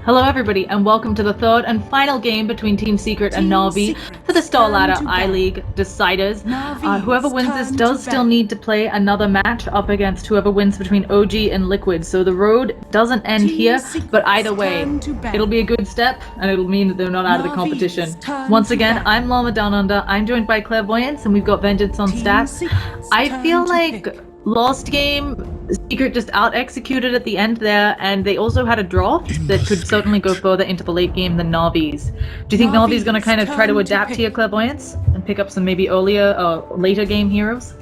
Hello everybody and welcome to the third and final game between Team Secret and Na'Vi for the Star Ladder I-League Deciders. Whoever wins this does still need to play another match up against whoever wins between OG and Liquid, so the road doesn't end here, but either way, it'll be a good step and it'll mean that they're not out of the competition. Once again, I'm Llama Down Under, I'm joined by Clairvoyance, and we've got Vengeance on stats. I feel like last game, Secret just out-executed at the end there, and they also had a draft that could certainly go further into the late game than Na'Vi's. Do you think Na'Vi's going to kind of try to adapt here, Clairvoyance, and pick up some maybe earlier or later game heroes?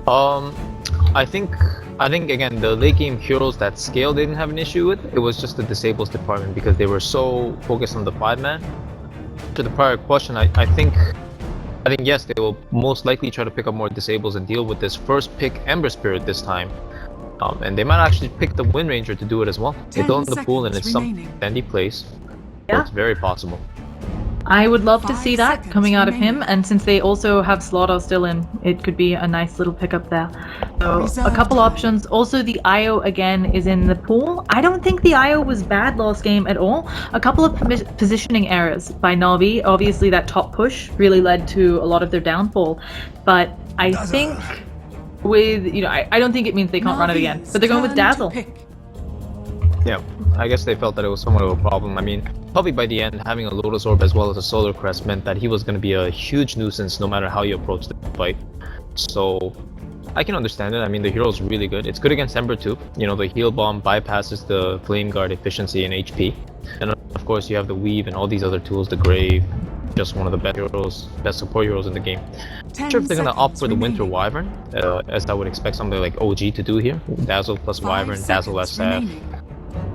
I think again the late game heroes that scale they didn't have an issue with. It was just the disables department because they were so focused on the 5-man. To the prior question, I think yes, they will most likely try to pick up more disables and deal with this first pick Ember Spirit this time. And they might actually pick the Wind Ranger to do it as well. They don't in the pool and it's some dandy place. Yeah. So it's very possible. I would love to see that coming out of him, and since they also have Slaughter still in, it could be a nice little pickup there. So a couple options. Also the IO again is in the pool. I don't think the IO was bad last game at all. A couple of positioning errors by Na'Vi. Obviously that top push really led to a lot of their downfall, but I think with, I don't think it means they can't run it again, but they're going with Dazzle. Yeah, I guess they felt that it was somewhat of a problem. I mean, probably by the end, having a Lotus Orb as well as a Solar Crest meant that he was going to be a huge nuisance no matter how you approach the fight. So, I can understand it. I mean, the hero's really good. It's good against Ember too. The heal bomb bypasses the Flame Guard efficiency and HP. And of course, you have the Weave and all these other tools, the Grave. Just one of the best heroes, best support heroes in the game. Not sure if they're gonna opt for the Winter Wyvern, as I would expect something like OG to do here. Dazzle plus Wyvern, Dazzle SF,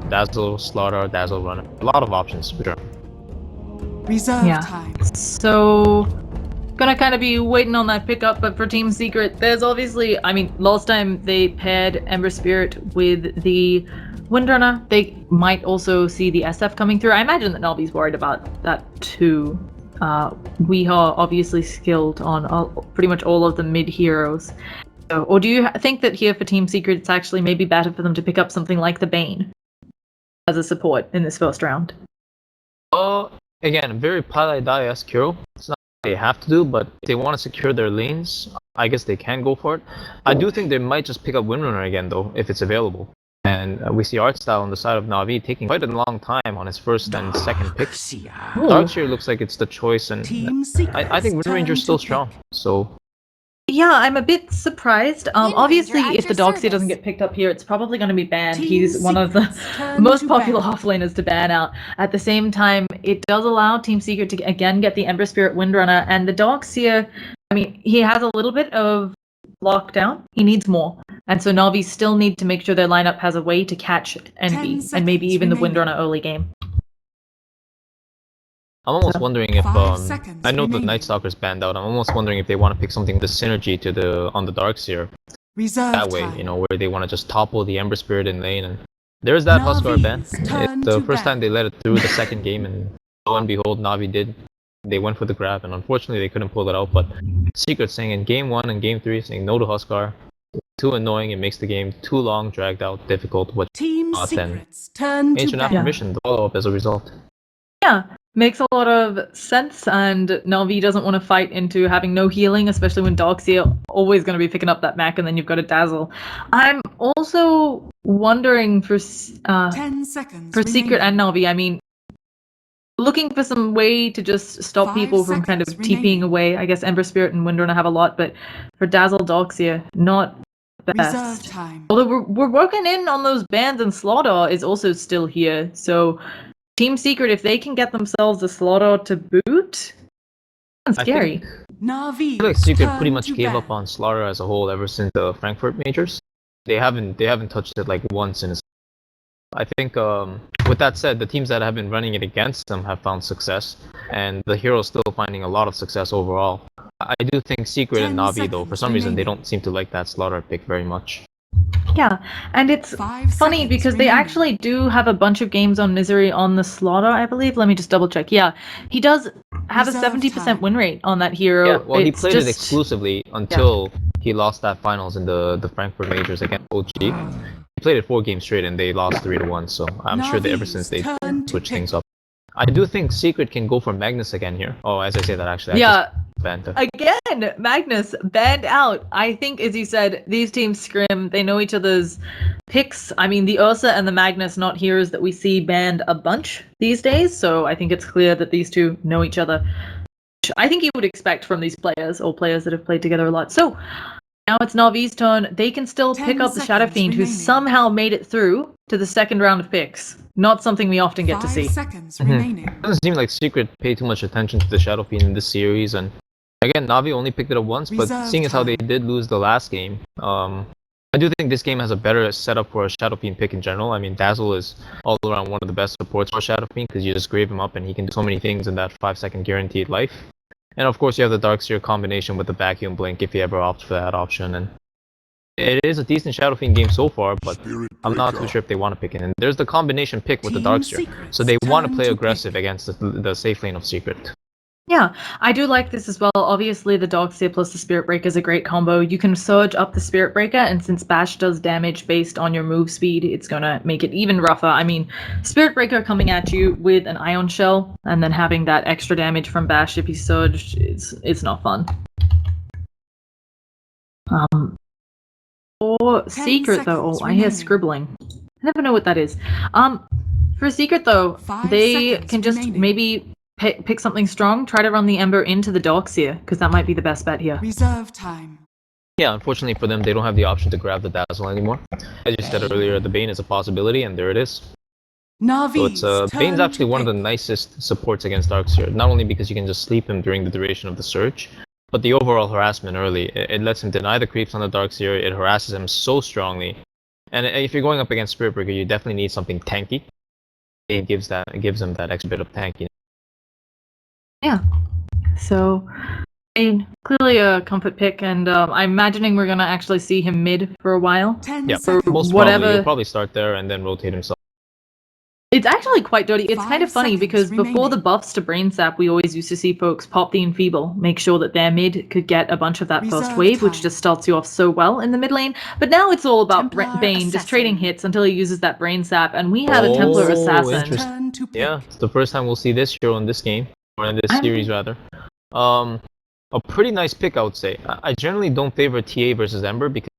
Dazzle Slaughter, Dazzle Runner. A lot of options for sure. Reserve time. So, gonna kind of be waiting on that pickup, but for Team Secret, there's obviously, last time they paired Ember Spirit with the Windrunner. They might also see the SF coming through. I imagine that Na'Vi's worried about that too. We are obviously skilled on pretty much all of the mid heroes. So, or do you think that here for Team Secret it's actually maybe better for them to pick up something like the Bane as a support in this first round? Again, very Pally Die-esque hero. It's not what they have to do, but if they want to secure their lanes, I guess they can go for it. I do think they might just pick up Windrunner again though, if it's available. And we see art style on the side of Na'Vi taking quite a long time on his first and second pick. Darkseer looks like it's the choice, and I think Wind Ranger is still strong. So yeah, I'm a bit surprised. Obviously, if the Darkseer doesn't get picked up here, it's probably going to be banned. He's one of the most popular offlaners to ban out. At the same time, it does allow Team Secret to again get the Ember Spirit Windrunner, and the Darkseer, he has a little bit of lockdown. He needs more. And so Na'Vi still need to make sure their lineup has a way to catch Envy, and maybe even the Windrunner early game. I'm almost wondering if I know the Night Stalker's banned out. I'm almost wondering if they want to pick something the synergy to on the Darkseer. That way, where they want to just topple the Ember Spirit in lane, and there's that Huskar ban. It's the first time they let it through the second game, and lo and behold, Na'Vi did. They went for the grab, and unfortunately they couldn't pull it out. But Secret saying in game 1 and game 3, saying no to Huskar. Too annoying, it makes the game too long, dragged out, difficult, which then Ancient Affirmation, the follow-up as a result. Yeah, makes a lot of sense, and Na'Vi doesn't want to fight into having no healing, especially when Darkseer always going to be picking up that mech, and then you've got a Dazzle. I'm also wondering for Secret and Na'Vi, looking for some way to just stop people from kind of TPing away. I guess Ember Spirit and Windrunner have a lot, but for Dazzle, Darkseer, not best. Although we're working in on those bans, and Slaughter is also still here. So Team Secret, if they can get themselves a Slaughter to boot, that's scary. I feel like Secret pretty much gave up on Slaughter as a whole ever since the Frankfurt majors. They haven't touched it like once in. I think with that said, the teams that have been running it against them have found success, and the hero's still finding a lot of success overall. I do think Secret and Na'Vi, though, for some reason, they don't seem to like that Slaughter pick very much. Yeah, and it's 5 funny seconds because they remaining. actually do have a bunch of games on Misery on the slaughter, I believe. Let me just double check. Yeah, he does have Reserve a 70% time. win rate on that hero. Yeah, well, he It's played it just exclusively until he lost that finals in the Frankfurt majors against OG. He played it 4 games straight and they lost 3-1. So I'm sure that ever since they Turn to switched pick. things up. I do think Secret can go for Magnus again here. Oh, as I say that actually, I yeah. just banned Again, Magnus banned out. I think, as you said, these teams scrim. They know each other's picks. I mean, the Ursa and the Magnus, not heroes that we see banned a bunch these days. So I think it's clear that these two know each other. Which I think you would expect from these players or players that have played together a lot. So now it's Navi's turn. They can still 10 pick up the Shadow seconds Fiend, who remaining. somehow made it through to the second round of picks. Not something we often get to 5 see. seconds remaining. It doesn't seem like Secret paid too much attention to the Shadow Fiend in this series, and again, Navi only picked it up once, but Reserve seeing as how they time. did lose the last game, I do think this game has a better setup for a Shadow Fiend pick in general. I mean, Dazzle is all around one of the best supports for Shadow Fiend because you just grave him up and he can do so many things in that 5-second guaranteed life. And of course, you have the Darkseer combination with the Vacuum Blink if you ever opt for that option. And it is a decent Shadow Fiend game so far, but I'm not too sure if they want to pick it. And there's the combination pick with the Team Darkseer, Secret's so they want to turn play to aggressive pick. against the safe lane of Secret. Yeah, I do like this as well. Obviously, the Darkseer plus the Spirit Breaker is a great combo. You can surge up the Spirit Breaker, and since Bash does damage based on your move speed, it's gonna make it even rougher. I mean, Spirit Breaker coming at you with an Ion Shell, and then having that extra damage from Bash if you surge, it's not fun. For 10 Secret though, seconds I hear remaining. scribbling. I never know what that is. For Secret though, 5 they seconds can just remaining. maybe pick something strong, try to run the Ember into the Darkseer, because that might be the best bet here. Reserve time. Yeah, unfortunately for them, they don't have the option to grab the Dazzle anymore. As you said earlier, the Bane is a possibility, and there it is. So it's Navi's Bane's turn actually to one of the pick. nicest supports against Darkseer, not only because you can just sleep him during the duration of the surge, but the overall harassment early. It lets him deny the creeps on the Darkseer, it harasses him so strongly. And if you're going up against Spirit Breaker, you definitely need something tanky. It gives him that extra bit of tankiness. Yeah. So, I mean, clearly a comfort pick, and I'm imagining we're gonna actually see him mid for a while. 10 Yeah, seconds. most whatever- probably. He'll probably start there and then rotate himself. It's actually quite dirty. It's 5 kind of funny seconds because before the remaining. buffs to Brain Sap, we always used to see folks pop the Enfeeble, make sure that their mid could get a bunch of that first Reserve wave, which time. just starts you off so well in the mid lane. But now it's all about Templar Bane just trading Assassin. hits until he uses that Brain Sap, and we have a Templar Oh, Assassin. interesting. Turn to pick. Yeah, it's the first time we'll see this hero in this game, or in this I'm- series rather. A pretty nice pick, I would say. I generally don't favor TA versus Ember because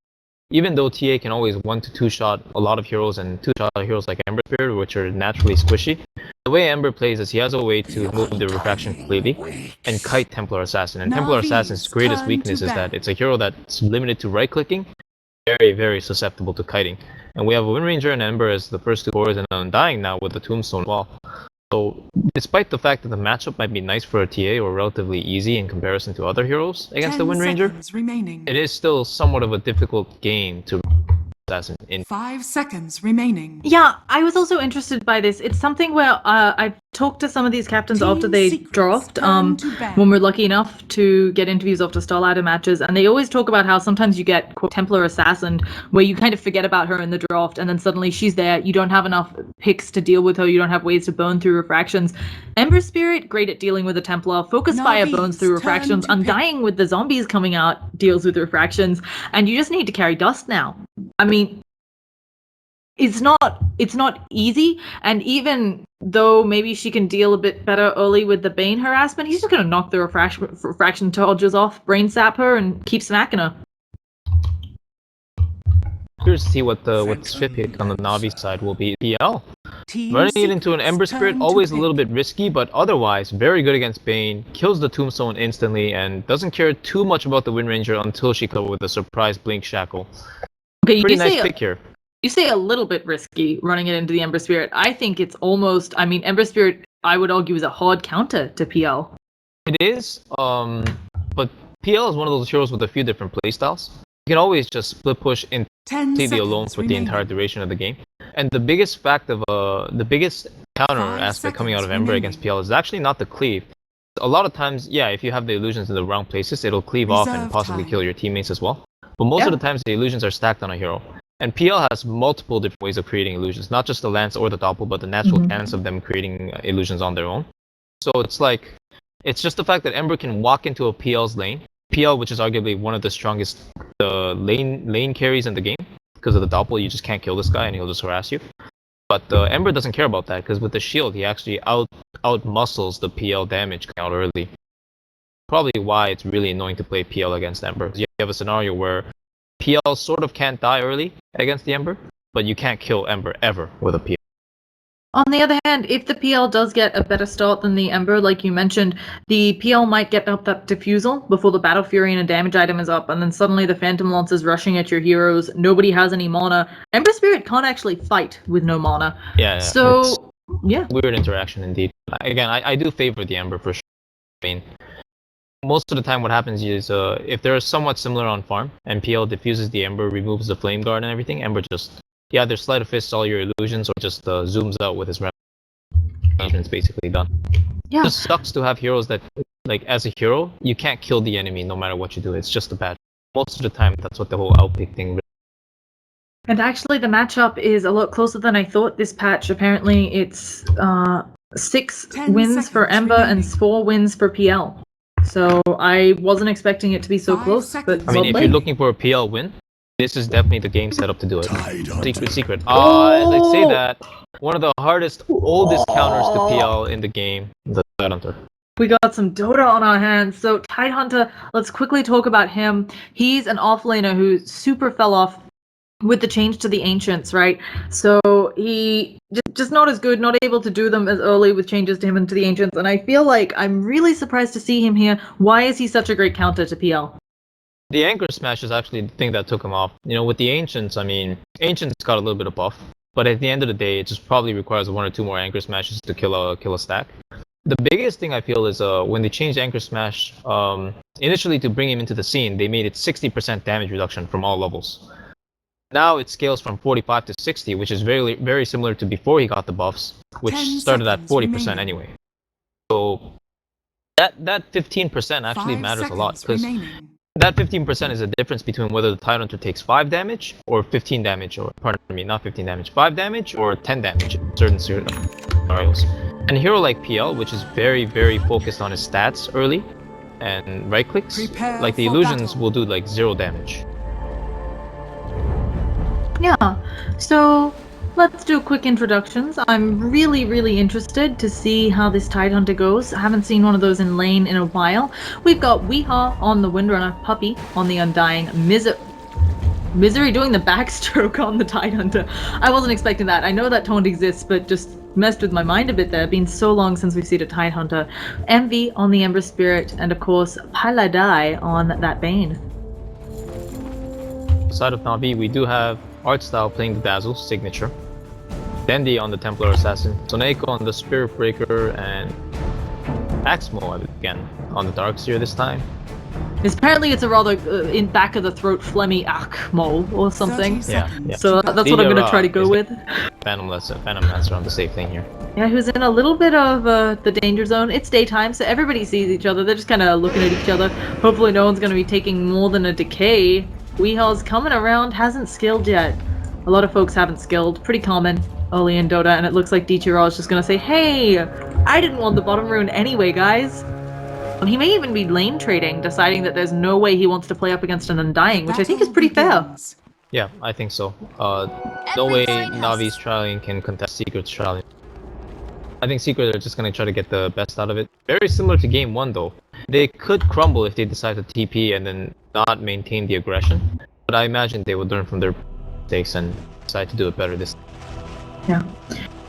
even though TA can always 1-2 shot a lot of heroes and 2-shot heroes like Ember Spirit, which are naturally squishy, the way Ember plays is he has a way to move the refraction completely and kite Templar Assassin. And Templar Navi's Assassin's greatest turn weakness to is bat. that it's a hero that's limited to right clicking, very, very susceptible to kiting. And we have a Wind Ranger and Ember as the first two cores, and Undying now with the Tombstone as well. So, despite the fact that the matchup might be nice for a TA or relatively easy in comparison to other heroes against the 10 Wind Ranger, seconds remaining. it is still somewhat of a difficult game to assassin in. 5 seconds remaining. Yeah, I was also interested by this. It's something where I've talked to some of these captains Team after they Secret's draft, turn to ban. when we're lucky enough to get interviews after Star Ladder matches, and they always talk about how sometimes you get quote, Templar Assassin, where you kind of forget about her in the draft, and then suddenly she's there. You don't have enough picks to deal with her. You don't have ways to burn through refractions. Ember Spirit, great at dealing with the Templar. Focus Fire Navi's burns through turn refractions. to pick. Undying with the zombies coming out deals with refractions, and you just need to carry dust now. I mean, it's not easy, and even though maybe she can deal a bit better early with the Bane harassment, he's just gonna knock the refraction charges off, brain sap her, and keep smacking her. Curious to see what the fit pick on the Navi side will be. PL Team running it into an Secret's Ember Spirit, turn to always a pick. little bit risky, but otherwise very good against Bane. Kills the Tombstone instantly and doesn't care too much about the Wind Ranger until she comes with a surprise Blink Shackle. Okay, Pretty nice pick here. You say a little bit risky running it into the Ember Spirit. I think it's almost. I mean, Ember Spirit, I would argue, is a hard counter to PL. It is, but PL is one of those heroes with a few different playstyles. You can always just split push in 10 completely seconds alone for the remaining. entire duration of the game. And the biggest counter 5 aspect coming out of seconds Ember remaining. against PL is actually not the cleave. A lot of times, yeah, if you have the illusions in the wrong places, it'll cleave off and Reserve possibly time. kill your teammates as well. But most of Yeah. the times the illusions are stacked on a hero. And PL has multiple different ways of creating illusions, not just the lance or the doppel, but the natural chance of them creating illusions on their own. So it's just the fact that Ember can walk into a PL's lane, PL, which is arguably one of the strongest lane carries in the game, because of the doppel, you just can't kill this guy and he'll just harass you. But Ember doesn't care about that, because with the shield, he actually out muscles the PL damage out early. Probably why it's really annoying to play PL against Ember. You have a scenario where PL sort of can't die early against the Ember, but you can't kill Ember ever with a PL. On the other hand, if the PL does get a better start than the Ember, like you mentioned, the PL might get up that Diffusal before the Battle Fury and a damage item is up, and then suddenly the Phantom Lance is rushing at your heroes, nobody has any mana. Ember Spirit can't actually fight with no mana. Yeah. So, yeah. Weird interaction indeed. Again, I do favor the Ember for sure. I mean, most of the time what happens is if they're somewhat similar on farm, and PL diffuses the Ember, removes the Flame Guard and everything, Ember just either Sleight of Fists all your illusions or just zooms out with his it's basically done. Yeah. It just sucks to have heroes that, like, as a hero, you can't kill the enemy no matter what you do. It's just a bad. Most of the time, that's what the whole outpick thing. And actually, the matchup is a lot closer than I thought this patch. Apparently, it's 6 10 wins for seconds Ember and remaining. 4 wins for PL. So I wasn't expecting it to be so 5 close. seconds. But I mean, well if played. you're looking for a PL win, this is definitely the game setup to do it. Secret. As I say that, one of the hardest, oldest counters to PL in the game, the Tidehunter. We got some Dota on our hands. So Tidehunter, let's quickly talk about him. He's an offlaner who super fell off with the change to the Ancients, right? So he just not as good, not able to do them as early with changes to him and to the Ancients. And I feel like I'm really surprised to see him here. Why is he such a great counter to PL? The Anchor Smash is actually the thing that took him off. You know, with the Ancients, I mean, Ancients got a little bit of buff, but at the end of the day, it just probably requires 1 or 2 more Anchor Smashes to kill a stack. The biggest thing I feel is when they changed Anchor Smash, initially to bring him into the scene, they made it 60% damage reduction from all levels. Now it scales from 45 to 60, which is very, very similar to before he got the buffs, which 10 started at seconds 40% remaining. anyway. So that 15% actually 5 matters a lot, seconds because remaining. that 15% is the difference between whether the Tidehunter takes 5 damage or 15 damage, or pardon me, not 15 damage, 5 damage or 10 damage in certain scenarios. And a hero like PL, which is very, very focused on his stats early and right clicks, Prepare like the for illusions battle. will do like 0 damage. Yeah, so let's do quick introductions. I'm really, really interested to see how this Tidehunter goes. I haven't seen one of those in lane in a while. We've got Weehaw on the Windrunner, Puppy on the Undying, Misery doing the backstroke on the Tidehunter. I wasn't expecting that. I know that taunt exists, but just messed with my mind a bit there. It's been so long since we've seen a Tidehunter. Envy on the Ember Spirit, and of course, Paladai on that Bane. Aside of Navi, we do have Artstyle playing the Dazzle signature, Dendi on the Templar Assassin, Soneko on the Spirit Breaker, and Axmo again on the Darkseer this time. Apparently it's a rather in back of the throat phlegmy Akmo or something. 30 Yeah, seconds yeah. So to that's what I'm going to try to go is with. Phantom Lancer on the safe thing here. Yeah, who's in a little bit of the danger zone. It's daytime, so everybody sees each other. They're just kind of looking at each other. Hopefully no one's going to be taking more than a decay. Weehaw's coming around, hasn't skilled yet. A lot of folks haven't skilled. Pretty common early in Dota, and it looks like Dichiro is just going to say, hey, I didn't want the bottom rune anyway, guys. He may even be lane trading, deciding that there's no way he wants to play up against an Undying, which I think is battle pretty fair. begins. Yeah, I think so. No way Navi's Trialing can contest Secret's Trialing. I think Secret are just going to try to get the best out of it. Very similar to game 1 though. They could crumble if they decide to TP and then not maintain the aggression. But I imagine they would learn from their mistakes and decide to do it better this time. Yeah.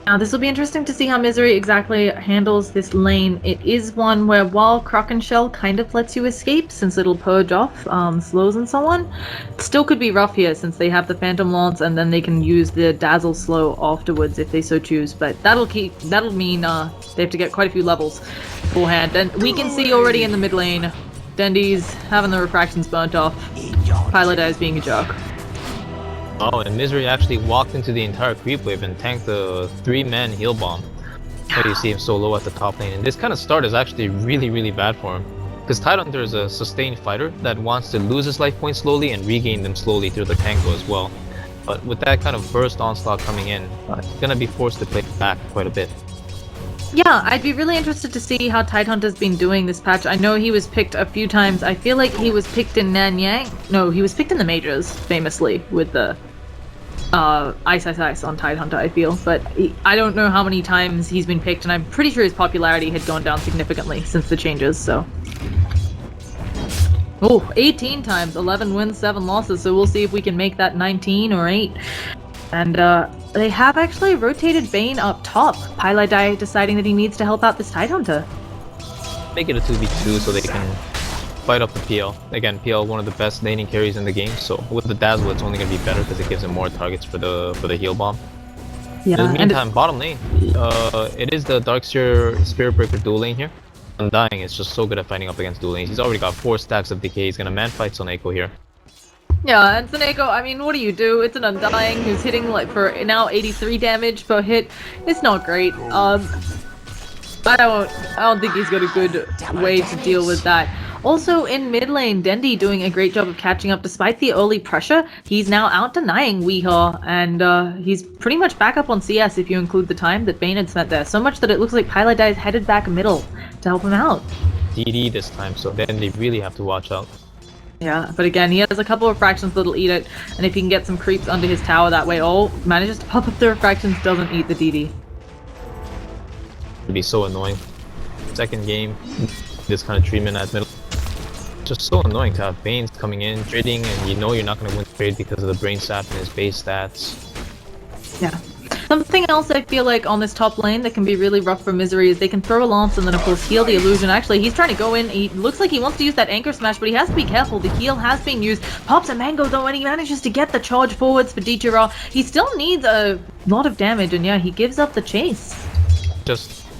Now this will be interesting to see how Misery exactly handles this lane. It is one where while Kraken Shell kind of lets you escape since it'll purge off slows and so on, it still could be rough here since they have the Phantom Lance and then they can use the Dazzle Slow afterwards if they so choose. But that'll mean they have to get quite a few levels beforehand. And we can see already in the mid lane, Dendi's having the refractions burnt off. Paladai is being a jerk. Oh, and Misery actually walked into the entire creep wave and tanked the 3-man heal bomb. So you see him so low at the top lane. And this kind of start is actually really, really bad for him. Because Tidehunter is a sustained fighter that wants to lose his life points slowly and regain them slowly through the Tango as well. But with that kind of burst onslaught coming in, he's gonna be forced to play back quite a bit. Yeah, I'd be really interested to see how Tidehunter's been doing this patch. I know he was picked a few times. I feel like he was picked in Nanyang. No, he was picked in the majors, famously, with the Ice on Tidehunter, I feel. But I don't know how many times he's been picked, and I'm pretty sure his popularity had gone down significantly since the changes, so... Oh, 18 times, 11 wins, 7 losses, so we'll see if we can make that 19 or 8. And they have actually rotated Bane up top. Pylai deciding that he needs to help out this Tidehunter. Make it a 2v2 so they can fight up the PL. Again, PL one of the best laning carries in the game, so with the Dazzle it's only going to be better because it gives him more targets for the heal bomb. Yeah, in the meantime, bottom lane, it is the Darkseer Spirit Breaker dual lane here. Undying is just so good at fighting up against dual lanes. He's already got 4 stacks of decay. He's gonna man fight Soneko here. Yeah, and Soneko, I mean, what do you do? It's an Undying who's hitting like for now 83 damage per hit. It's not great. I don't think he's got a good way to deal with that. Also in mid lane, Dendi doing a great job of catching up despite the early pressure. He's now out denying Weehaw, and he's pretty much back up on CS if you include the time that Bane had spent there. So much that it looks like Pylai is headed back middle to help him out. DD this time, so then they really have to watch out. Yeah, but again, he has a couple of refractions that'll eat it, and if he can get some creeps under his tower that way, manages to pop up the refractions, doesn't eat the DD. It'd be so annoying. Second game, this kind of treatment at middle. Just so annoying to have Banes coming in, trading, and you know you're not going to win the trade because of the brain sap and his base stats. Yeah. Something else I feel like on this top lane that can be really rough for Misery is they can throw a lance and then of course heal the illusion. Actually, he's trying to go in. He looks like he wants to use that anchor smash, but he has to be careful. The heal has been used. Pops a mango though, and he manages to get the charge forwards for Dichira. He still needs a lot of damage, and yeah, he gives up the chase.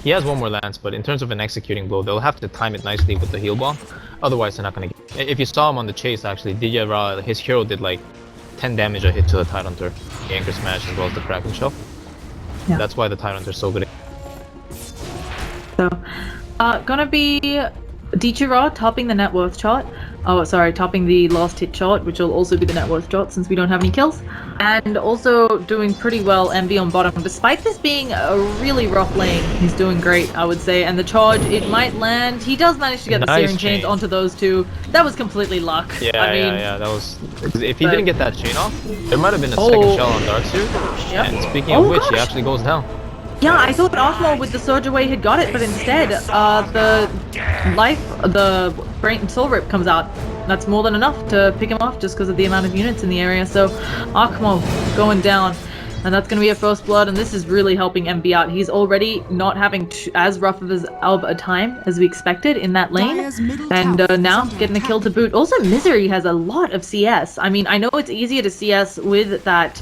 He has one more lance, but in terms of an executing blow, they'll have to time it nicely with the heal bomb. Otherwise, they're not going to get... If you saw him on the chase, actually, Dichira, his hero did like 10 damage a hit to the Tidehunter. The anchor smash as well as the Kraken shell. Yeah. That's why the Tidehunter is so good. So, gonna be Dichira topping the net worth chart. Oh, sorry, topping the last hit chart, which will also be the net worth chart since we don't have any kills. And also doing pretty well MV on bottom. Despite this being a really rough lane, he's doing great, I would say. And the charge, it might land. He does manage to get the Searing Chains onto those two. That was completely luck. Yeah, I mean, yeah, that was... If he didn't get that chain off, there might have been a second shell on Darkseer. Yep. And speaking of which, he actually goes down. Yeah, I thought Archmal with the Surge Away had got it, but instead, the Brain Soul Rip comes out. That's more than enough to pick him off just because of the amount of units in the area. So, Archmal going down, and that's going to be a first blood, and this is really helping MB out. He's already not having as rough of a time as we expected in that lane, and now getting a kill to boot. Also, Misery has a lot of CS. I mean, I know it's easier to CS with that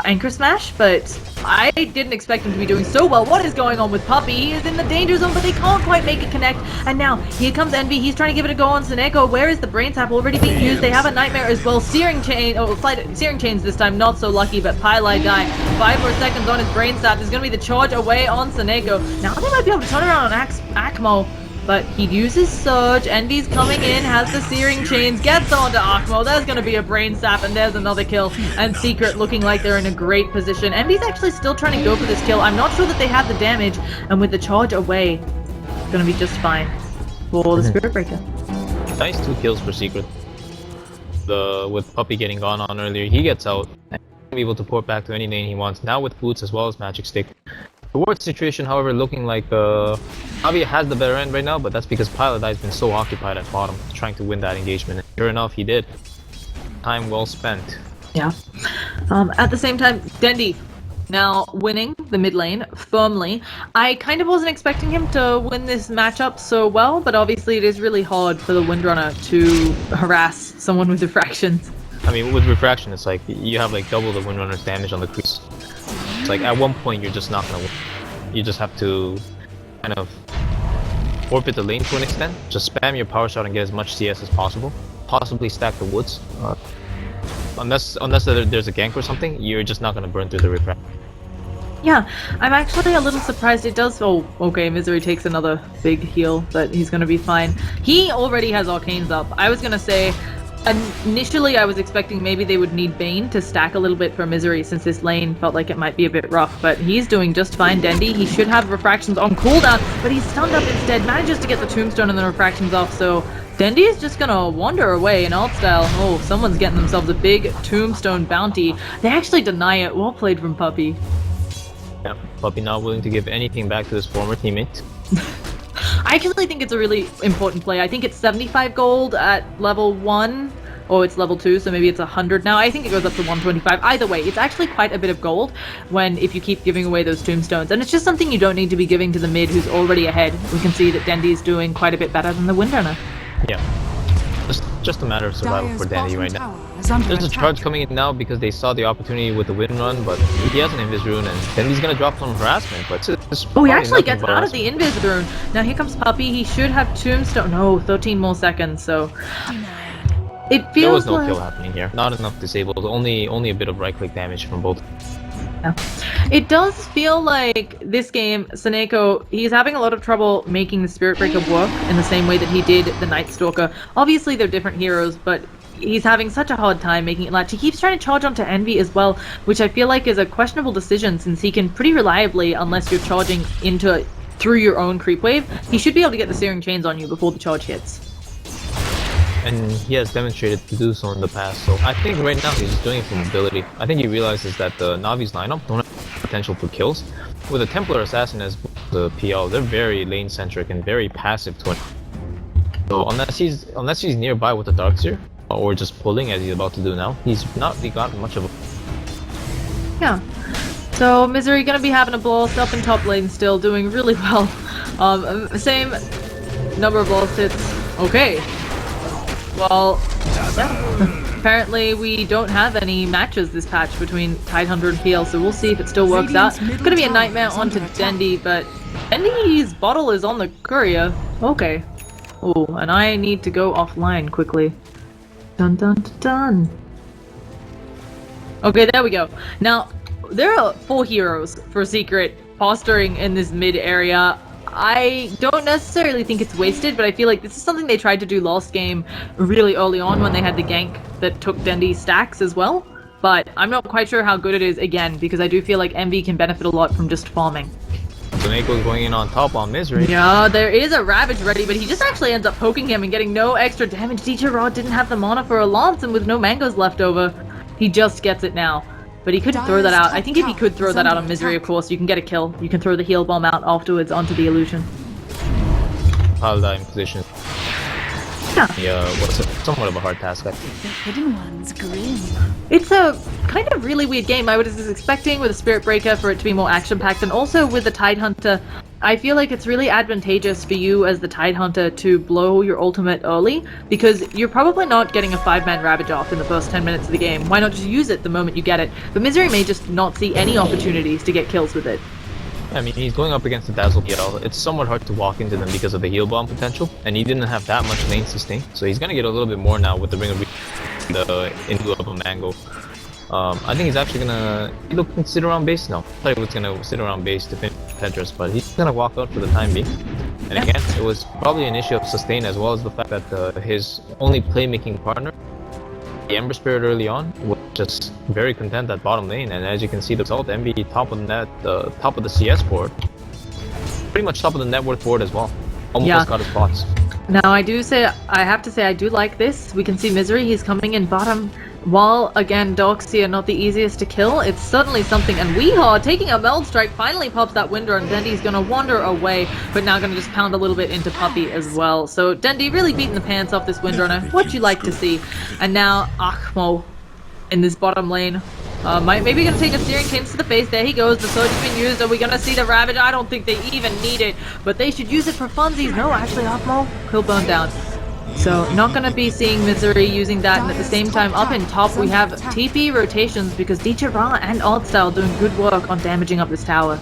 anchor smash, but I didn't expect him to be doing so well. What is going on with Puppy? He is in the danger zone, but they can't quite make it connect. And now here comes Envy. He's trying to give it a go on Soneko. Where is the brain tap already being used? They have a nightmare as well. Searing chains this time, not so lucky, but Pylai die. 5 more seconds on his brain tap. There's gonna be the charge away on Soneko. Now they might be able to turn around on Akmo. But he uses Surge, Envy's coming in, has the Searing Chains, gets onto Akmo, there's gonna be a Brain Sap, and there's another kill, and Secret looking like they're in a great position. Envy's actually still trying to go for this kill. I'm not sure that they have the damage, and with the charge away, it's gonna be just fine for the Spirit Breaker. Nice 2 kills for Secret. With Puppy getting gone on earlier, he gets out, and be able to port back to any lane he wants, now with Boots as well as Magic Stick. The ward situation, however, looking like Navi has the better end right now, but that's because Pylai has been so occupied at bottom, trying to win that engagement. And sure enough, he did. Time well spent. Yeah. At the same time, Dendi now winning the mid lane firmly. I kind of wasn't expecting him to win this matchup so well, but obviously it is really hard for the Windrunner to harass someone with refractions. I mean, with refraction, it's like you have like double the Windrunner's damage on the crease. It's like at one point you're just not gonna win. You just have to kind of orbit the lane to an extent. Just spam your power shot and get as much CS as possible. Possibly stack the woods. Unless there's a gank or something, you're just not gonna burn through the refraction. Yeah, I'm actually a little surprised it does. Oh, okay, Misery takes another big heal, but he's gonna be fine. He already has Arcanes up. I was gonna say, initially I was expecting maybe they would need Bane to stack a little bit for Misery since this lane felt like it might be a bit rough, but he's doing just fine. Dendy, he should have Refractions on cooldown, but he's stunned up instead, manages to get the Tombstone and the Refractions off, so Dendy is just gonna wander away in alt style. Oh, someone's getting themselves a big Tombstone bounty. They actually deny it. Well played from Puppy. Yeah, Puppy not willing to give anything back to his former teammate. I actually think it's a really important play. I think it's 75 gold at level 1, or it's level 2, so maybe it's 100 now. I think it goes up to 125. Either way, it's actually quite a bit of gold if you keep giving away those tombstones. And it's just something you don't need to be giving to the mid who's already ahead. We can see that Dendy's doing quite a bit better than the Windrunner. Yeah. Just a matter of survival Dire's for Dandy bottom right now. tower is under There's a attack. charge coming in now because they saw the opportunity with the wind run, but he has an Invis rune and then he's gonna drop some harassment, but it's Oh, he probably actually nothing gets but out of the Invis rune. Now here comes Puppy. He should have Tombstone. No, 13 more seconds, so... It feels There was no like... kill happening here. Not enough disabled, only a bit of right-click damage from both. Yeah. It does feel like this game, Seneko, he's having a lot of trouble making the Spirit Breaker work in the same way that he did the Night Stalker. Obviously, they're different heroes, but he's having such a hard time making it latch. He keeps trying to charge onto Envy as well, which I feel like is a questionable decision since he can pretty reliably, unless you're charging through your own creep wave, he should be able to get the Searing Chains on you before the charge hits. And he has demonstrated to do so in the past, so I think right now he's just doing it for mobility. I think he realizes that the Navi's lineup don't have potential for kills. With a Templar Assassin as the PL, they're very lane-centric and very passive to it. So unless he's nearby with the Darkseer, or just pulling as he's about to do now, he's not really got much of a... Yeah. So Misery gonna be having a blast up in top lane still, doing really well. Same number of blast hits. Okay. Well, yeah. Apparently we don't have any matches this patch between Tidehunter and PL, so we'll see if it still works out. It's gonna be a nightmare onto Dendy, but Dendy's bottle is on the courier. Okay. Oh, and I need to go offline quickly. Dun dun dun dun. Okay, there we go. Now, there are 4 heroes for Secret posturing in this mid area. I don't necessarily think it's wasted, but I feel like this is something they tried to do last game really early on when they had the gank that took Dendy's stacks as well. But I'm not quite sure how good it is again, because I do feel like Envy can benefit a lot from just farming. Soneko's going in on top on Misery. Yeah, there is a Ravage ready, but he just actually ends up poking him and getting no extra damage. DJ Rod didn't have the mana for a Lance, and with no mangoes left over, he just gets it now. But he couldn't throw that out. I think if he could throw that out on Misery, of course, you can get a kill. You can throw the heal bomb out afterwards onto the illusion. Paladin position. Yeah, what's somewhat of a hard task, I think. The hidden ones grin. It's a kind of really weird game. I was expecting with a Spirit Breaker for it to be more action-packed, and also with the Tidehunter, I feel like it's really advantageous for you as the Tidehunter to blow your ultimate early, because you're probably not getting a 5-man Ravage off in the first 10 minutes of the game. Why not just use it the moment you get it? But Misery may just not see any opportunities to get kills with it. I mean, he's going up against the Dazzle PL. It's somewhat hard to walk into them because of the heal bomb potential, and he didn't have that much lane sustain, so he's gonna get a little bit more now with the Ring of in lieu of a Mango. I think he's actually gonna sit around base now. I thought he was gonna sit around base to finish Tetris, but he's gonna walk out for the time being. And again, it was probably an issue of sustain as well as the fact that his only playmaking partner, the Ember Spirit early on, was just very content at bottom lane, and as you can see the result, MB top of the net, top of the CS board, pretty much top of the net worth board as well. Almost got his spots. Now I have to say I do like this. We can see Misery, he's coming in bottom. While, again, Darkseer not the easiest to kill, it's certainly something, and Weehaw taking a Meld Strike finally pops that Winder, and Dendy's gonna wander away, but now gonna just pound a little bit into Puppy as well. So Dendy really beating the pants off this Windrunner, what you like to see. And now Achmo in this bottom lane. Maybe gonna take a Searing Chains to the face. There he goes. The Surge has been used. Are we gonna see the Ravage? I don't think they even need it, but they should use it for funsies. No, actually, Achmo, he'll burn down. So, not gonna be seeing Misery using that, and at the same time, up in top, we have TP rotations because DJ Ra and Oddstyle doing good work on damaging up this tower.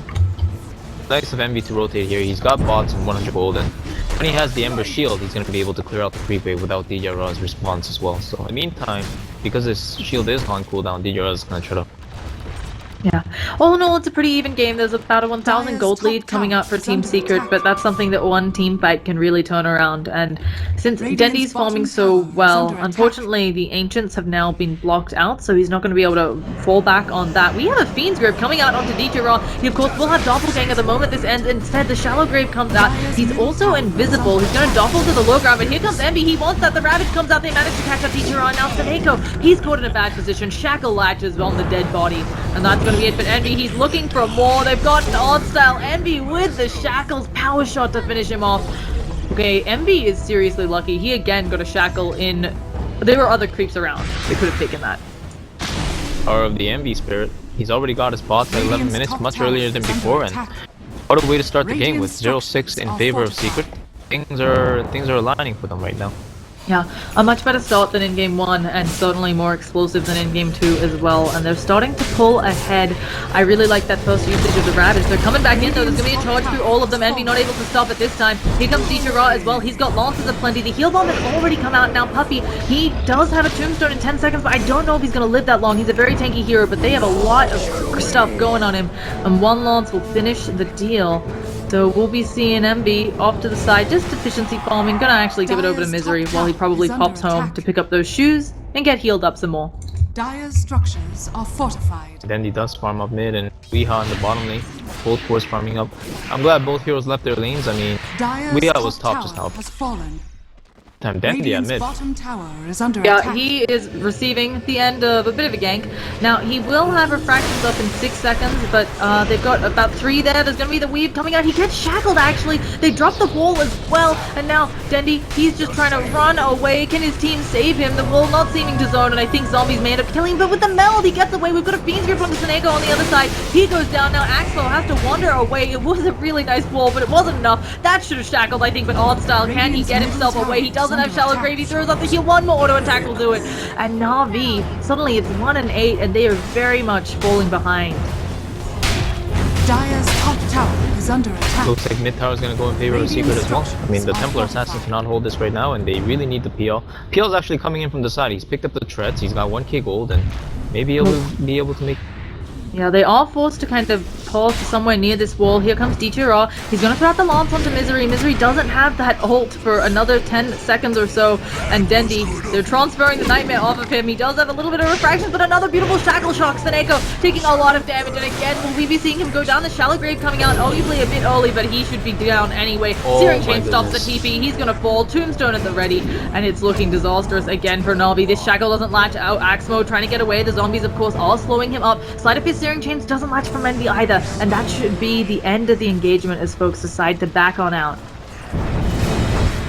Nice of Envy to rotate here. He's got bots and 100 gold, and when he has the Ember Shield, he's going to be able to clear out the creep wave without DJ Ra's response as well. So in the meantime, because his shield is on cooldown, DJ Ra is going to try to Yeah. All in all, it's a pretty even game. There's about a 1,000 gold lead coming out for Team Secret, but that's something that one team fight can really turn around. And since Dendy's farming so well, unfortunately, the Ancients have now been blocked out, so he's not going to be able to fall back on that. We have a Fiend's Grip coming out onto Dieter. He, of course, will have Doppelganger the moment this ends. Instead, the Shallow Grave comes out. He's also invisible. He's going to doppel to the low ground, but here comes Envy. He wants that. The Ravage comes out. They manage to catch up Dieter. Now Seneko, he's caught in a bad position. Shackle latches on the dead body, and that's going to be it for Envy. He's looking for more. They've got an odd style Envy with the shackles power shot to finish him off. Okay, Envy is seriously lucky. He again got a shackle in. There were other creeps around. They could have taken that. Power of the Envy spirit. He's already got his bots at 11 minutes, much earlier than before, and what a way to start the game with 0-6 in favor of Secret. Things are aligning for them right now. Yeah, a much better start than in Game 1, and certainly more explosive than in Game 2 as well, and they're starting to pull ahead. I really like that first usage of the Ravage. They're coming back in though, there's going to be a charge through all of them. Envy not able to stop it this time. Here comes Dieter as well, he's got lances aplenty. The heal bomb has already come out now. Puppy, he does have a tombstone in 10 seconds, but I don't know if he's going to live that long. He's a very tanky hero, but they have a lot of stuff going on him, and one lance will finish the deal. So we'll be seeing MB off to the side, just efficiency farming. Gonna actually give it over to Misery while he probably pops home to pick up those shoes and get healed up some more. Dire's structures are fortified. Then he does farm up mid, and Weeha in the bottom lane, both cores farming up. I'm glad both heroes left their lanes. I mean, Weeha was top just now. Has fallen. Time Dandy at mid. Bottom tower is under Yeah, attack. he is receiving the end of a bit of a gank. Now, he will have refractions up in 6 seconds, but they've got about 3 there. There's going to be the weave coming out. He gets shackled, actually. They drop the wall as well. And now, Dendy, he's just trying to run away. Can his team save him? The wall not seeming to zone, and I think Zombies may end up killing him. But with the meld, he gets away. We've got a Fiend's Grip on the Seneko on the other side. He goes down. Now, Axel has to wander away. It was a really nice wall, but it wasn't enough. That should have shackled, I think, but Odd Style, can he get himself away? He doesn't have Shallow Grave. He throws up the heal. One more auto attack will do it. And Na'Vi, suddenly it's 1 and 8, and they are very much falling behind. Dire's top tower is under attack. Looks like mid tower is going to go in favor of Secret as well. I mean, the Templar Assassin cannot hold this right now, and they really need the PL. PL is actually coming in from the side. He's picked up the treads. He's got 1k gold, and maybe he'll be able to make. Yeah, they are forced to kind of pause somewhere near this wall. Here comes Dieter. He's going to throw out the lance onto Misery. Misery doesn't have that ult for another 10 seconds or so. And Dendy, they're transferring the Nightmare off of him. He does have a little bit of refraction, but another beautiful Shackle Shock. Seneko taking a lot of damage. And again, will we be seeing him go down? The Shallow Grave coming out arguably a bit early, but he should be down anyway. Searing Chain stops the TP. He's going to fall. Tombstone at the ready. And it's looking disastrous again for Na'Vi. This Shackle doesn't latch out. Axmo trying to get away. The zombies, of course, are slowing him up. Sleight of Fist Searing Chains doesn't latch from Envy either. And that should be the end of the engagement as folks decide to back on out.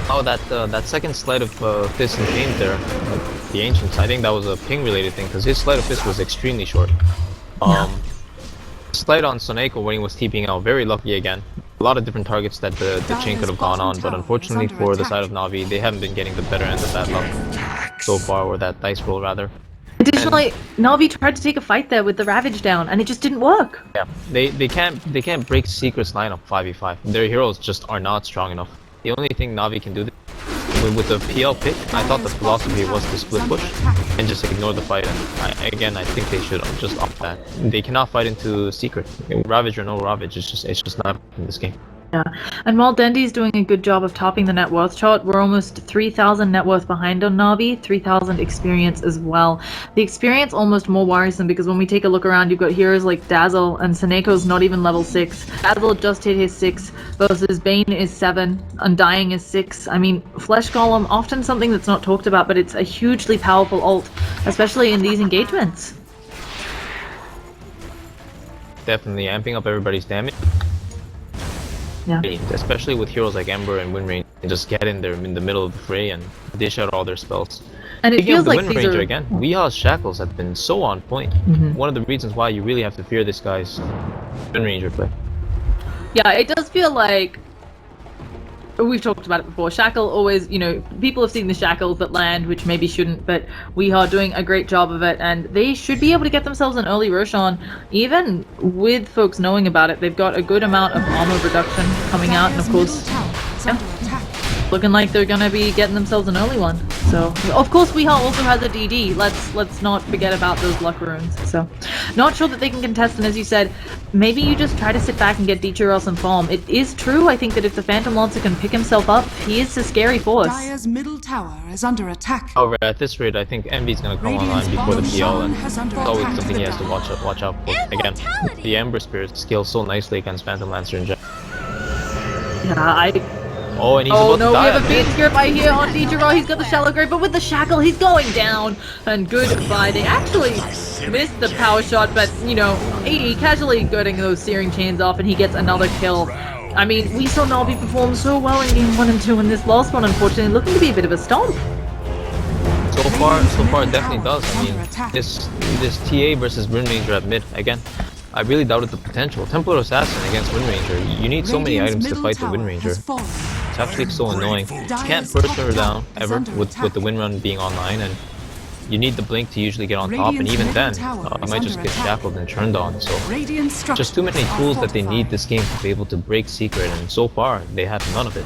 Oh, that second Sleight of Fist and Chains there, the Ancients, I think that was a ping related thing, because his Sleight of Fist was extremely short. Sleight on Soneko when he was TPing out, very lucky again. A lot of different targets that the chain could have gone on, but unfortunately for the side of Na'Vi, they haven't been getting the better end of that luck so far, or that dice roll rather. Additionally, Na'Vi tried to take a fight there with the Ravage down, and it just didn't work. Yeah, they can't break Secret's lineup 5v5. Their heroes just are not strong enough. The only thing Na'Vi can do with the PL pick, I thought the philosophy was to split push and just ignore the fight. And I think they should just opt that. They cannot fight into Secret. Ravage or no Ravage, it's just not in this game. Yeah, and while Dendy's doing a good job of topping the net worth chart, we're almost 3,000 net worth behind on Na'Vi, 3,000 experience as well. The experience almost more worrisome because when we take a look around, you've got heroes like Dazzle, and Seneko's not even level 6. Dazzle just hit his 6, versus Bane is 7, Undying is 6. I mean, Flesh Golem, often something that's not talked about, but it's a hugely powerful ult, especially in these engagements. Definitely amping up everybody's damage. Yeah. Especially with heroes like Ember and Wind Ranger, and just get in there in the middle of the fray and dish out all their spells. And it Speaking feels of the like Wind these Ranger are... again, Weeha's shackles have been so on point. One of the reasons why you really have to fear this guy's Wind Ranger play. Yeah, it does feel like... We've talked about it before. Shackle always, you know, people have seen the shackles that land, which maybe shouldn't, but we are doing a great job of it, and they should be able to get themselves an early Roshan, even with folks knowing about it. They've got a good amount of armor reduction coming out, and of course... looking like they're gonna be getting themselves an early one. So, of course, Weehaw also has a DD. Let's not forget about those luck runes. So, not sure that they can contest. And as you said, maybe you just try to sit back and get Dichiro some farm. It is true, I think, that if the Phantom Lancer can pick himself up, he is a scary force. Dire's middle tower is under attack. However, at this rate, I think Envy's gonna come Radiant's online before the bottom PL, tower and has under it's always attack. something he has to watch out for. Again, the Ember Spirit scales so nicely against Phantom Lancer in general. Yeah, Oh, and he's oh about no, to we die. have a Fiend's Grip right here on Dichiro. He's got the Shallow Grave, but with the Shackle, he's going down. And goodbye. They actually missed the power shot, but, you know, 80 casually getting those Searing Chains off, and he gets another kill. I mean, we saw Navi perform so well in game 1 and 2, and this last one, unfortunately, looking to be a bit of a stomp. So far, it definitely does. I mean, this TA versus Wind Ranger at mid, again, I really doubted the potential. Templar Assassin against Wind Ranger. You need so many items to fight the Wind Ranger. It's actually so annoying. You can't burst her down ever with the Wind Run being online, and you need the Blink to usually get on top, and even then, you might just get shackled and turned on. So, just too many tools that they need this game to be able to break Secret, and so far, they have none of it.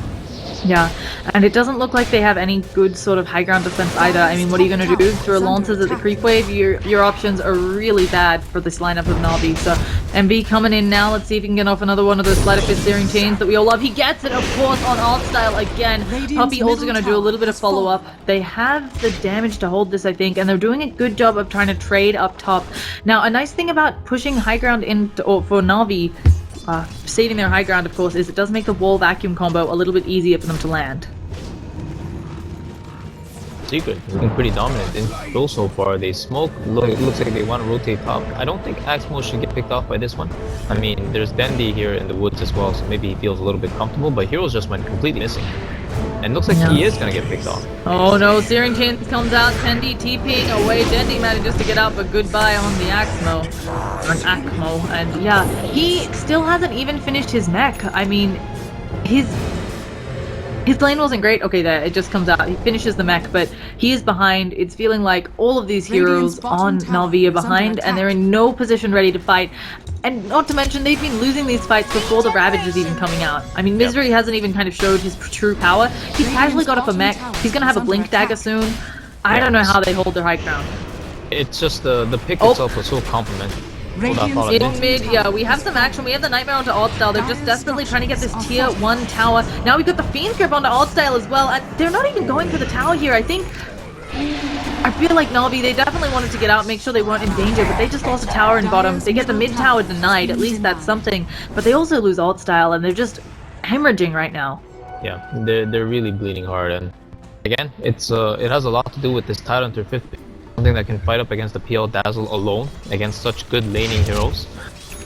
Yeah, and it doesn't look like they have any good sort of high ground defense either. I mean, what are you going to do? Throw Lancers at the creep wave? Your options are really bad for this lineup of Navi. So, MB coming in now. Let's see if he can get off another one of those Sleight of Fist Searing Chains that we all love. He gets it, of course, on Alt Style again. Puppy also going to do a little bit of follow-up. They have the damage to hold this, I think, and they're doing a good job of trying to trade up top. Now, a nice thing about pushing high ground in for Navi, saving their high ground, of course, is it does make the wall vacuum combo a little bit easier for them to land. Secret looking pretty dominant in control so far. They smoke. It looks like they want to rotate top. I don't think Axmo should get picked off by this one. I mean, there's Dendi here in the woods as well, so maybe he feels a little bit comfortable, but Heroes just went completely missing. And looks like he is going to get picked off. Oh no, Searing Chains comes out, Tendi TPing away. Dendi manages to get out, but goodbye on the Axmo. Or an Akmo. And yeah, he still hasn't even finished his mech. I mean, his lane wasn't great. Okay, there, it just comes out. He finishes the mech, but he is behind. It's feeling like all of these heroes on Navi are behind, and they're in no position ready to fight. And not to mention, they've been losing these fights before the Ravage is even coming out. I mean, Misery hasn't even kind of showed his true power. He's casually got up a mech. He's gonna have a Blink Dagger soon. I don't know how they hold their high ground. It's just the pick itself was so complimentary. In mid, yeah, we have some action. We have the Nightmare onto Alt Style. They're just desperately trying to get this tier 1 tower. Now we've got the Fiend's Grip onto Alt Style as well. And they're not even going for the tower here. I feel like Navi, they definitely wanted to get out, make sure they weren't in danger, but they just lost a tower in bottom. They get the mid tower denied. At least that's something. But they also lose Alt Style, and they're just hemorrhaging right now. Yeah, they're really bleeding hard. And again, it has a lot to do with this Tidehunter 5th pick. Something that can fight up against the PL Dazzle alone against such good laning heroes.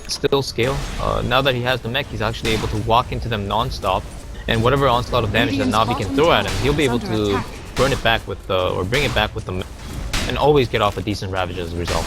Still scale. Now that he has the mech, he's actually able to walk into them non-stop, and whatever onslaught of damage that Navi can throw at him, he'll be able to burn it back with or bring it back with the mech, and always get off a decent Ravage as a result.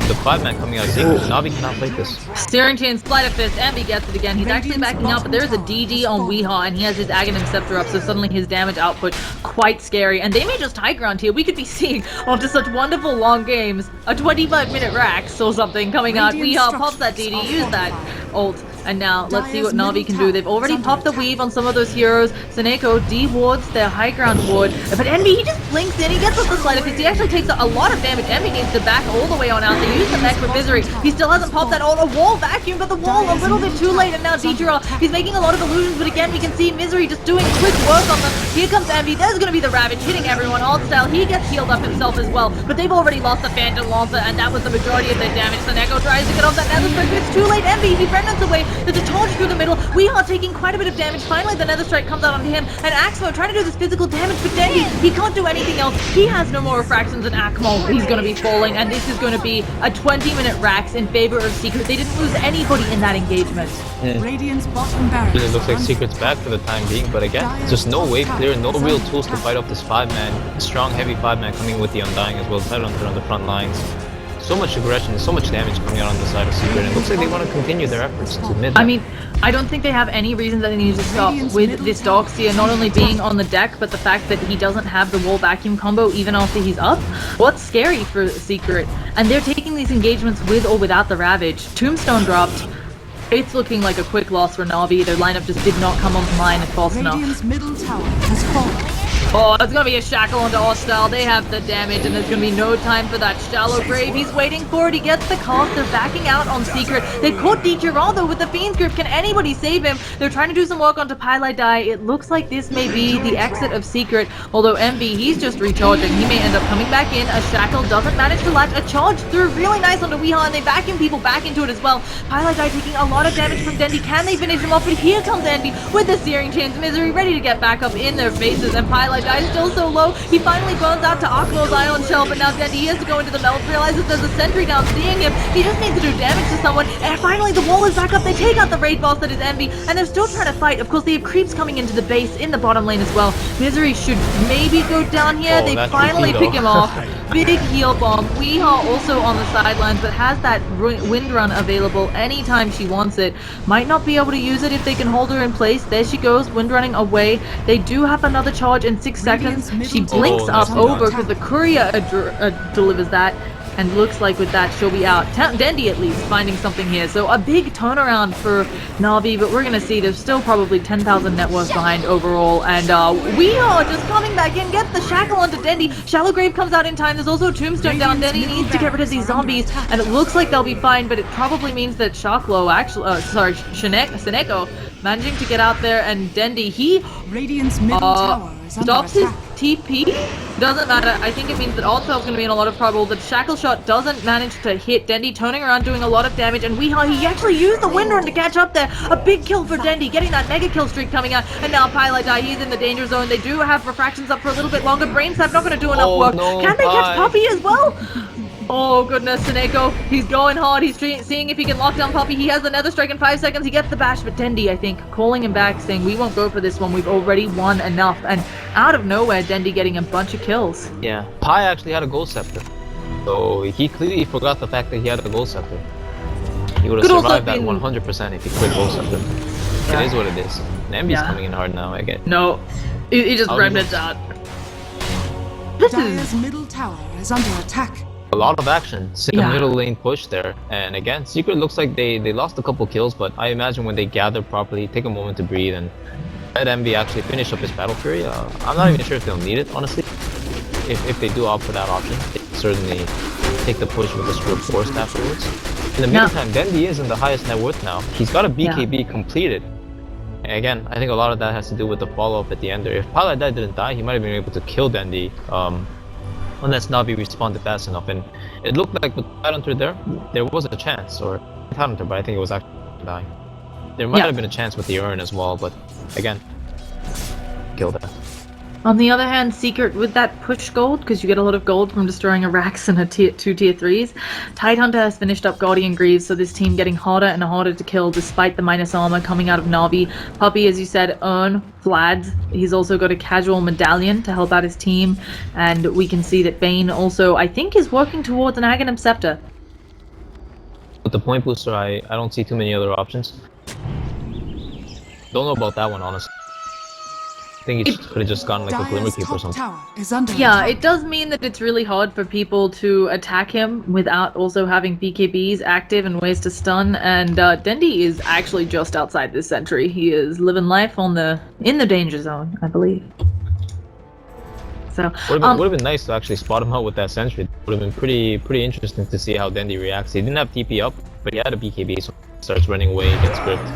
The 5-man coming out of Secret, Navi cannot fight this. Searing Chain, Sleight of Fist, Ambi gets it again. He's actually backing out, but there is a DD on Weehaw, and he has his Aghanim Scepter up, so suddenly his damage output quite scary. And they may just high ground here. We could be seeing, after such wonderful long games, a 25-minute Rax or something coming out. Weehaw pops that DD, use that ult. And now, let's see what Navi can do. They've already popped the weave on some of those heroes. Seneko de-wards their high ground ward. But Envy, he just blinks in. He gets up the Sleight of Fist. He actually takes a lot of damage. Envy needs to back all the way on out. They use the mech with Misery. He still hasn't popped that ult. A wall vacuum, but the wall a little bit too late. And now Dichiro, he's making a lot of illusions. But again, we can see Misery just doing quick work on them. Here comes Envy. There's going to be the Ravage hitting everyone. Alt Style, he gets healed up himself as well. But they've already lost the Phantom Lancer, and that was the majority of their damage. Seneko tries to get off that Nether Strike, but it's too late. Envy, he remnants away. There's a torch through the middle. Weehaw taking quite a bit of damage. Finally, the Nether Strike comes out onto him, and Axmo trying to do this physical damage, but Dendy, he can't do anything else. He has no more refractions than Akmo. He's going to be falling, and this is going to be a 20-minute Rax in favor of Secret. They didn't lose anybody in that engagement. Radiant's bottom barracks. It looks like Secret's back for the time being, but again, just no wave clear, no real tools to fight off this 5-man, strong, heavy 5-man coming with the Undying as well, Tidehunter on the front lines. So much aggression, so much damage coming out on the side of Secret, and it looks like they want to continue their efforts to mid. I mean, I don't think they have any reason that they need to stop with this Darkseer not only being on the deck, but the fact that he doesn't have the wall vacuum combo even after he's up. What's scary for Secret? And they're taking these engagements with or without the Ravage. Tombstone dropped. It's looking like a quick loss for Na'Vi. Their lineup just did not come online fast enough. Radiant's middle tower has fallen. Oh, it's gonna be a shackle onto Hostile. They have the damage, and there's gonna be no time for that shallow grave. He's waiting for it. He gets the cast. They're backing out on Secret. They caught Digeraldo with the Fiend's Grip. Can anybody save him? They're trying to do some work onto Pylai Die. It looks like this may be the exit of Secret, although MB, he's just recharging. He may end up coming back in. A shackle doesn't manage to latch. A charge through really nice onto Weehaw, and they vacuum people back into it as well. Pylai Die taking a lot of damage from Dendi. Can they finish him off? But here comes Dendi with the Searing Chains. Misery ready to get back up in their faces, and Pylai Die is still so low. He finally burns out to Akmo's Ion Shell, but now Dendi has to go into the melt, realizes there's a sentry down seeing him. He just needs to do damage to someone, and finally the wall is back up. They take out the raid boss that is Envy, and they're still trying to fight. Of course, they have creeps coming into the base in the bottom lane as well. Misery should maybe go down here. They finally pick him off. Big heal bomb. Weehaw also on the sidelines, but has that wind run available anytime she wants it. Might not be able to use it if they can hold her in place. There she goes, wind running away. They do have another charge in 6 seconds. She blinks up over because the courier delivers that. And looks like with that she'll be out. Dendi at least finding something here. So a big turnaround for Na'Vi, but we're going to see there's still probably 10,000 net worth behind overall. And we are just coming back in, get the shackle onto Dendi. Shallow Grave comes out in time. There's also a tombstone down. Dendi needs to get rid of these zombies, and it looks like they'll be fine, but it probably means that Shaklo actually, Shineko managing to get out there, and Dendi, he Radiant's middle tower is under stops his attack. TP. Doesn't matter. I think it means that Altfel's going to be in a lot of trouble. The shackle shot doesn't manage to hit Dendi, turning around, doing a lot of damage, and he actually used the wind run to catch up there. A big kill for Dendi, getting that mega kill streak coming out, and now Pylai Die, he's in the danger zone. They do have refractions up for a little bit longer. Brain Sap not going to do enough work. No, Can they catch Puppy as well? Oh goodness, Seneko, he's going hard. He's seeing if he can lock down Puppy. He has another strike in 5 seconds. He gets the bash, but Dendi, I think, calling him back, saying, we won't go for this one. We've already won enough. And out of nowhere, Dendi getting a bunch of kills. Yeah, Pi actually had a gold scepter. So he clearly forgot the fact that he had a gold scepter. He would have survived that 100% if he quit gold scepter. Yeah. It is what it is. Nembi's coming in hard now, I get. No, he just remnants out. This Dire's is... middle tower is under attack. A lot of action. Sick middle lane push there. And again, Secret looks like they lost a couple kills, but I imagine when they gather properly, take a moment to breathe, and let MV actually finish up his Battle Fury. I'm not even sure if they'll need it, honestly. If they do opt for that option, they can certainly take the push with the Screw Force afterwards. In the meantime, Dendi is in the highest net worth now. He's got a BKB completed. And again, I think a lot of that has to do with the follow-up at the end there. If Pylai Die didn't die, he might have been able to kill Dendi. Unless Na'Vi responded fast enough, and it looked like with Tidehunter there was a chance, or Tidehunter, but I think it was actually dying. There might have been a chance with the urn as well, but again, killed that. On the other hand, Secret with that push gold, because you get a lot of gold from destroying a Rax and a two tier 3s. Tidehunter has finished up Guardian Greaves, so this team getting harder and harder to kill despite the minus armor coming out of Na'Vi. Puppy, as you said, Urn, Vlad. He's also got a casual medallion to help out his team, and we can see that Bane also, I think, is working towards an Aghanim Scepter. With the point booster, I don't see too many other options. Don't know about that one, honestly. I think he could have just gotten like a Glimmer Keep or something. Yeah, it does mean that it's really hard for people to attack him without also having BKBs active and ways to stun, and Dendi is actually just outside this sentry. He is living life in the danger zone, I believe. So would have been nice to actually spot him out with that sentry. Would have been pretty interesting to see how Dendi reacts. He didn't have TP up, but he had a BKB, so he starts running away, gets gripped.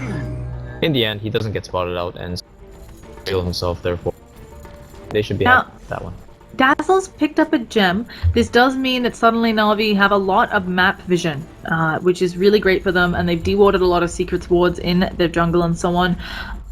In the end, he doesn't get spotted out and heal himself, therefore they should be happy with that one. Dazzle's picked up a gem. This does mean that suddenly Na'Vi have a lot of map vision, which is really great for them, and they've dewarded a lot of secrets wards in their jungle and so on.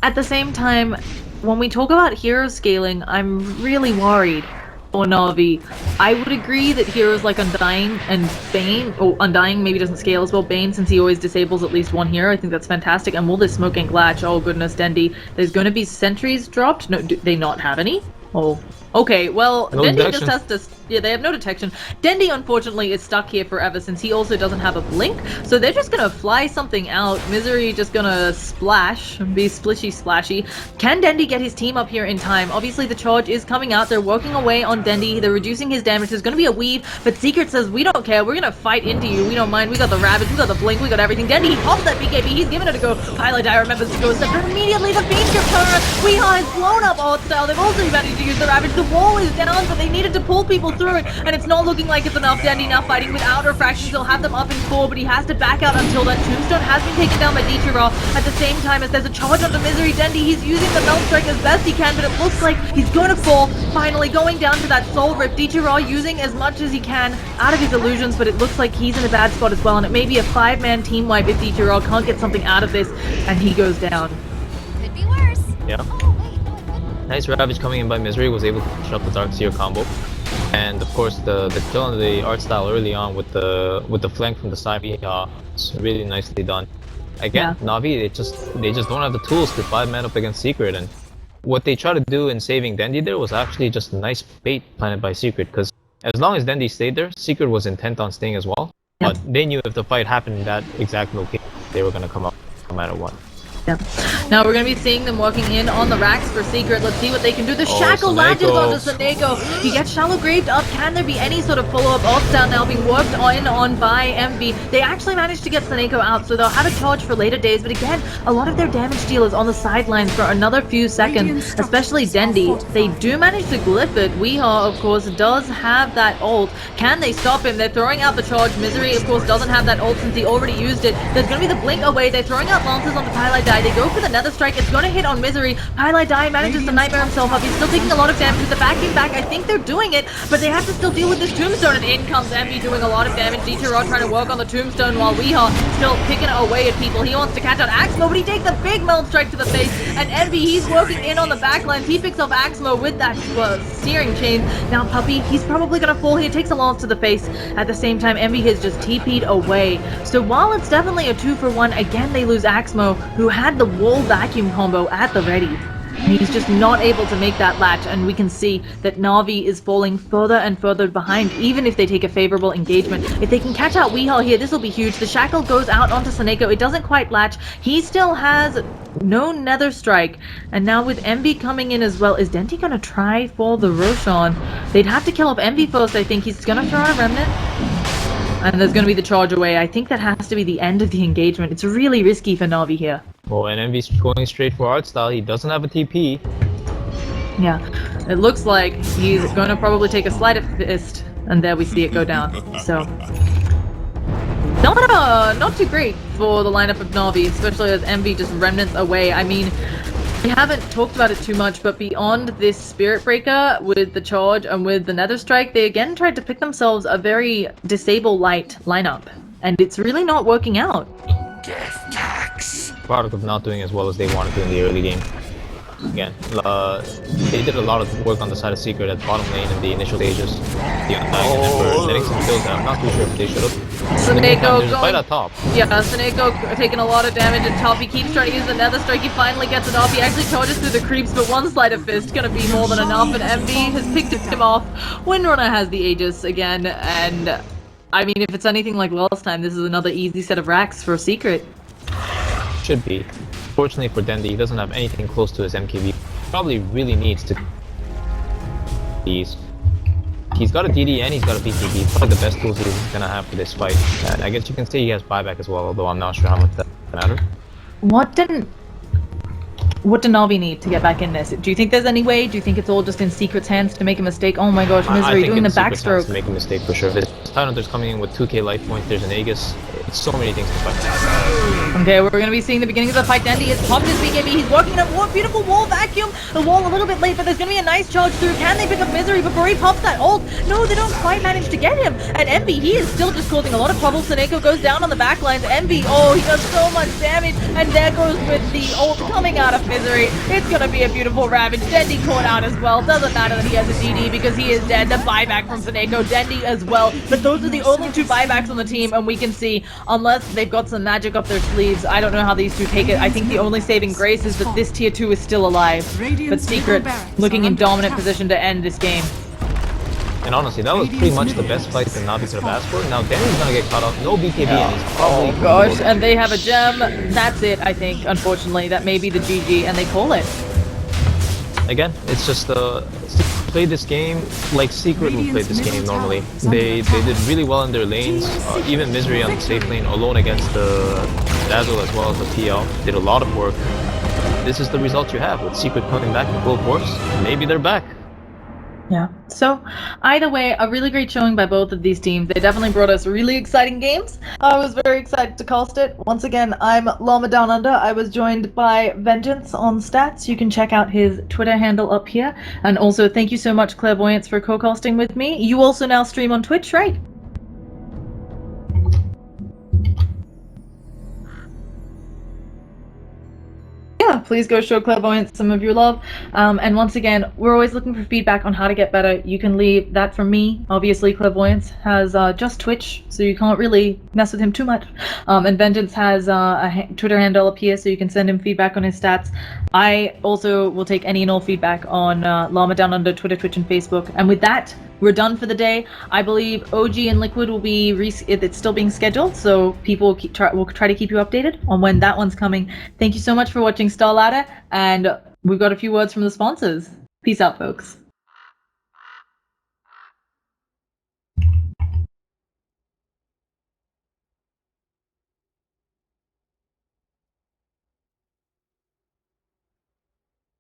At the same time, when we talk about hero scaling, I'm really worried for Na'Vi. I would agree that heroes like Undying and Bane, or Undying maybe doesn't scale as well, Bane, since he always disables at least one hero, I think that's fantastic. And will this Smoke Ink latch? Oh goodness, Dendi. There's going to be sentries dropped? No, do they not have any? Oh, Okay, well, No Dendi detection. just has to... Yeah, they have no detection. Dendi, unfortunately, is stuck here forever since he also doesn't have a blink, so they're just gonna fly something out. Misery just gonna splash, be splishy splashy. Can Dendi get his team up here in time? Obviously, the charge is coming out. They're working away on Dendi. They're reducing his damage. There's gonna be a weave, but Secret says, we don't care. We're gonna fight into you. We don't mind. We got the Ravage. We got the blink. We got everything. Dendi, he pops that BKB. He's giving it a go. Paladai remembers to go step, but immediately the Fiend Grip turnaround. Weehaw has blown up Art Style. They've also managed to use the Ravage. The wall is down, but they needed to pull people through it, and it's not looking like it's enough. Dendi now fighting without refractions. He'll have them up in 4, but he has to back out until then. Tombstone has been taken down by Dichira at the same time as there's a charge onto Misery. Dendi, he's using the Melt Strike as best he can, but it looks like he's going to fall. Finally going down to that Soul Rip. Dichira using as much as he can out of his illusions, but it looks like he's in a bad spot as well, and it may be a 5-man team wipe if Dichira can't get something out of this, and he goes down. Could be worse. Yeah. Oh, wait. Nice Ravage coming in by Misery, was able to push up the Dark Seer combo. And of course the kill on the art style early on with the flank from the side, it's really nicely done. Again, Yeah. Na'Vi, they just don't have the tools to 5-man up against Secret, and what they try to do in saving Dendi there was actually just a nice bait planted by Secret, because as long as Dendi stayed there, Secret was intent on staying as well. Yeah. But they knew if the fight happened in that exact location, they were gonna come up no matter what. Yeah. Now we're going to be seeing them working in on the racks for Secret. Let's see what they can do. The Shackle latches onto Saneko. He gets Shallow Graved up. Can there be any sort of follow-up? Ult down now being worked on by MV. They actually managed to get Saneko out, so they'll have a charge for later days. But again, a lot of their damage dealers on the sidelines for another few seconds, especially Dendi. They do manage to glyph it. Weehaw, of course, does have that ult. Can they stop him? They're throwing out the charge. Misery, of course, doesn't have that ult since he already used it. There's going to be the blink away. They're throwing out Lances on the Paladai. They go for the Nether Strike. It's going to hit on Misery. Paladai manages to Nightmare himself up. He's still taking a lot of damage with the backing back. I think they're doing it, but they have to still deal with this Tombstone, and in comes Envy doing a lot of damage. Dichira trying to work on the Tombstone while Weehaw still picking away at people. He wants to catch out Axmo, but he takes a big Melt Strike to the face, and Envy, he's working in on the backlines. He picks up Axmo with that searing chain. Now Puppy, he's probably going to fall. He takes a lance to the face. At the same time, Envy has just TP'd away. So while it's definitely a 2-for-1, again they lose Axmo, who had the wall vacuum combo at the ready. And he's just not able to make that latch, and we can see that Na'Vi is falling further and further behind, even if they take a favorable engagement. If they can catch out Weehaw here, this will be huge. The Shackle goes out onto Saneko. It doesn't quite latch. He still has no Nether Strike. And now with Envy coming in as well, is Denti going to try for the Roshan? They'd have to kill off Envy first, I think. He's going to throw out a Remnant. And there's going to be the charge away. I think that has to be the end of the engagement. It's really risky for Na'Vi here. Oh, and Envy's going straight for art style. He doesn't have a TP. Yeah, it looks like he's going to probably take a Sleight of Fist, and there we see it go down. So, not too great for the lineup of Na'Vi, especially as Envy just remnants away. I mean, we haven't talked about it too much, but beyond this Spirit Breaker with the charge and with the Nether Strike, they again tried to pick themselves a very Disable Light lineup, and it's really not working out. Product of not doing as well as they wanted to in the early game. Again, they did a lot of work on the side of Secret at bottom lane in the initial stages. The Undying and Emperor letting some kills that I'm not too sure if they should have. Saneko There's a fight going... at top. Yeah, Saneko taking a lot of damage at top. He keeps trying to use the Nether Strike. He finally gets it off. He actually charges through the creeps, but one Sleight of Fist gonna be more than enough, and MV has picked him off. Windrunner has the Aegis again, and I mean, if it's anything like last time, this is another easy set of racks for Secret. Should be. Fortunately for Dendi, he doesn't have anything close to his MKB. Probably really needs to... He's got a DD and he's got a BTB. Probably the best tools he's gonna have for this fight. And I guess you can say he has buyback as well, although I'm not sure how much that matters. What do Na'Vi need to get back in this? Do you think there's any way? Do you think it's all just in Secret's hands to make a mistake? Oh my gosh, Misery doing the backstroke. To make a mistake for sure. This Tidehunter's coming in with 2k life points, there's an Aegis. It's so many things to fight. Okay, we're gonna be seeing the beginning of the fight. Dendi has popped his BKB. He's working on a beautiful wall vacuum. The wall a little bit late, but there's gonna be a nice charge through. Can they pick up Misery before he pops that ult? No, they don't quite manage to get him. And Envy, he is still just causing a lot of trouble. Saneko goes down on the back lines. Envy, oh, he does so much damage. And there goes with the ult coming out of Misery. It's gonna be a beautiful Ravage. Dendi caught out as well. Doesn't matter that he has a DD because he is dead. The buyback from Saneko. Dendi as well. But those are the only two buybacks on the team, and we can see unless they've got some magic up their sleeves, I don't know how these two take it. I think the only saving grace is that this tier 2 is still alive. But Secret looking in dominant position to end this game. And honestly, that was pretty much the best fight that Navi could have asked for. Now Danny's gonna get caught up, no BKB, and he's probably... Oh gosh, and they have a gem. That's it, I think, unfortunately. That may be the GG, and they call it. Again, it's just play this game like Secret would play this game normally. They did really well in their lanes. Even Misery on the safe lane alone against the Dazzle as well as the PL did a lot of work. This is the result you have with Secret coming back in full force. Maybe they're back. Yeah. So, either way, a really great showing by both of these teams. They definitely brought us really exciting games. I was very excited to cast it. Once again, I'm Llama Down Under. I was joined by Vengeance on stats. You can check out his Twitter handle up here. And also, thank you so much, Clairvoyance, for co-casting with me. You also now stream on Twitch, right? Yeah, please go show Clairvoyance some of your love. And once again, we're always looking for feedback on how to get better. You can leave that from me. Obviously, Clairvoyance has just Twitch, so you can't really mess with him too much. And Vengeance has a Twitter handle up here, so you can send him feedback on his stats. I also will take any and all feedback on Llama Down Under Twitter, Twitch, and Facebook. And with that, we're done for the day. I believe OG and Liquid will be it's still being scheduled, so people will try to keep you updated on when that one's coming. Thank you so much for watching Star Ladder, and we've got a few words from the sponsors. Peace out, folks.